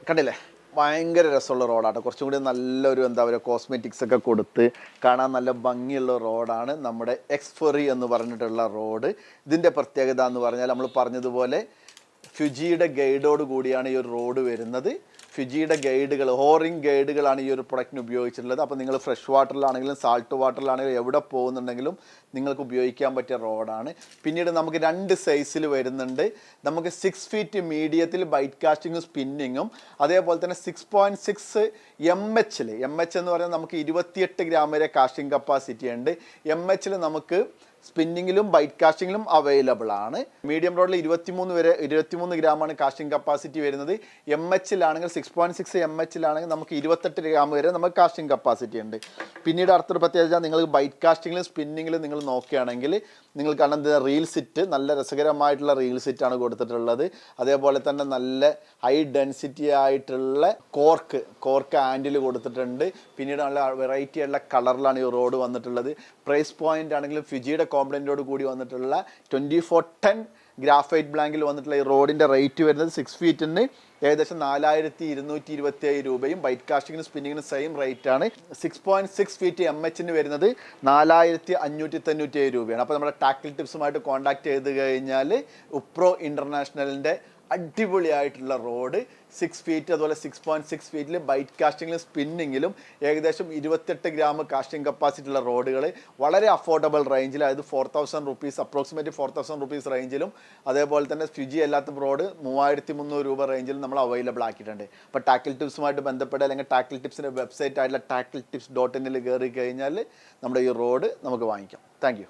കണ്ടില്ലേ ഭയങ്കര രസമുള്ള റോഡാണ്. കുറച്ചും കൂടി നല്ലൊരു എന്താ പറയുക കോസ്മെറ്റിക്സ് ഒക്കെ കൊടുത്ത് കാണാൻ നല്ല ഭംഗിയുള്ള റോഡാണ് നമ്മുടെ എക്സ്ഫെറി എന്ന് പറഞ്ഞിട്ടുള്ള റോഡ്. ഇതിൻ്റെ പ്രത്യേകത എന്ന് പറഞ്ഞാൽ നമ്മൾ പറഞ്ഞതുപോലെ ഫിജിയുടെ ഗൈഡോട് കൂടിയാണ് ഈ ഒരു റോഡ് വരുന്നത്. ഫിജിയുടെ ഗൈഡുകൾ, ഹോറിംഗ് ഗൈഡുകളാണ് ഈ ഒരു പ്രൊഡക്റ്റിന് ഉപയോഗിച്ചിട്ടുള്ളത്. അപ്പോൾ നിങ്ങൾ ഫ്രഷ് വാട്ടറിലാണെങ്കിലും സാൾട്ട് വാട്ടറിലാണെങ്കിലും എവിടെ പോകുന്നുണ്ടെങ്കിലും നിങ്ങൾക്ക് ഉപയോഗിക്കാൻ പറ്റിയ റോഡാണ്. പിന്നീട് നമുക്ക് 2 സൈസിൽ വരുന്നുണ്ട്. നമുക്ക് 6 ഫീറ്റ് മീഡിയത്തിൽ ബൈറ്റ് കാസ്റ്റിങ്ങും സ്പിന്നിങ്ങും, അതേപോലെ തന്നെ 6.6 MH എന്ന് പറഞ്ഞാൽ നമുക്ക് 28 ഗ്രാം വരെ കാസ്റ്റിംഗ് കപ്പാസിറ്റി ഉണ്ട്. MH നമുക്ക് സ്പിന്നിങ്ങിലും ബൈറ്റ് കാസ്റ്റിങ്ങിലും അവൈലബിൾ ആണ്. മീഡിയം റോഡിൽ 23 ഗ്രാമാണ് കാസ്റ്റിംഗ് കപ്പാസിറ്റി വരുന്നത്. MH 6.6 MH നമുക്ക് 28 ഗ്രാം വരെ നമുക്ക് കാസ്റ്റിംഗ് കപ്പാസിറ്റി ഉണ്ട്. പിന്നീട് അടുത്തൊരു പ്രത്യേകത, നിങ്ങൾ ബൈറ്റ് കാസ്റ്റിങ്ങിലും സ്പിന്നിങ്ങിലും നിങ്ങൾ നോക്കുകയാണെങ്കിൽ നിങ്ങൾ കാണുന്നത് റീൽ സിറ്റ്, നല്ല രസകരമായിട്ടുള്ള റീൽ സിറ്റാണ് കൊടുത്തിട്ടുള്ളത്. അതേപോലെ തന്നെ നല്ല ഹൈ ഡെൻസിറ്റി ആയിട്ടുള്ള കോർക്ക് ആൻഡിൽ കൊടുത്തിട്ടുണ്ട്. പിന്നീട് നല്ല വെറൈറ്റി ആയിട്ടുള്ള കളറിലാണ് ഈ റോഡ് വന്നിട്ടുള്ളത്. പ്രൈസ് പോയിന്റ് ആണെങ്കിലും ഫിജിയുടെ കോമ്പണൻറ്റോട് കൂടി വന്നിട്ടുള്ള 2410 ഗ്രാഫൈറ്റ് ബ്ലാങ്കിൽ വന്നിട്ടുള്ള ഈ റോഡിൻ്റെ റേറ്റ് വരുന്നത് 6 ഫീറ്റിന് ഏകദേശം 4227 രൂപയും ബൈറ്റ് കാസ്റ്റിങ്ങിനും സ്പിന്നിങ്ങിനും സെയിം റേറ്റ് ആണ്. 6.6 ഫീറ്റ് MH വരുന്നത് 4597 രൂപയാണ്. അപ്പോൾ നമ്മുടെ ടാക്കിൾ ടിപ്സുമായിട്ട് കോൺടാക്ട് ചെയ്ത് കഴിഞ്ഞാൽ ഉപ്രോ ഇൻ്റർനാഷണലിൻ്റെ അടിപൊളിയായിട്ടുള്ള റോഡ് 6 ഫീറ്റ് അതുപോലെ 6.6 ഫീറ്റിൽ ബൈറ്റ് കാസ്റ്റിങ്ങിലും സ്പിന്നിങ്ങിലും ഏകദേശം 28 ഗ്രാം കാസ്റ്റിംഗ് കപ്പാസിറ്റി ഉള്ള റോഡുകൾ വളരെ അഫോർഡബിൾ റേഞ്ചിൽ, അതായത് 4000 റുപ്പീസ്, അപ്രോക്സിമേറ്റ് 4000 റുപ്പീസ് റേഞ്ചിലും, അതേപോലെ തന്നെ ഫിജി അല്ലാത്ത റോഡ് 3300 രൂപ റേഞ്ചിലും നമ്മൾ അവൈലബിൾ ആക്കിയിട്ടുണ്ട്. അപ്പോൾ ടാക്കിൾ ടിപ്സുമായിട്ട് ബന്ധപ്പെട്ട് അല്ലെങ്കിൽ ടാക്കിൾ ടിപ്സിൻ്റെ വെബ്സൈറ്റ് ആയിട്ടുള്ള tackle tips.in കയറി കഴിഞ്ഞാൽ നമ്മുടെ ഈ റോഡ് നമുക്ക് വാങ്ങിക്കാം. Thank you.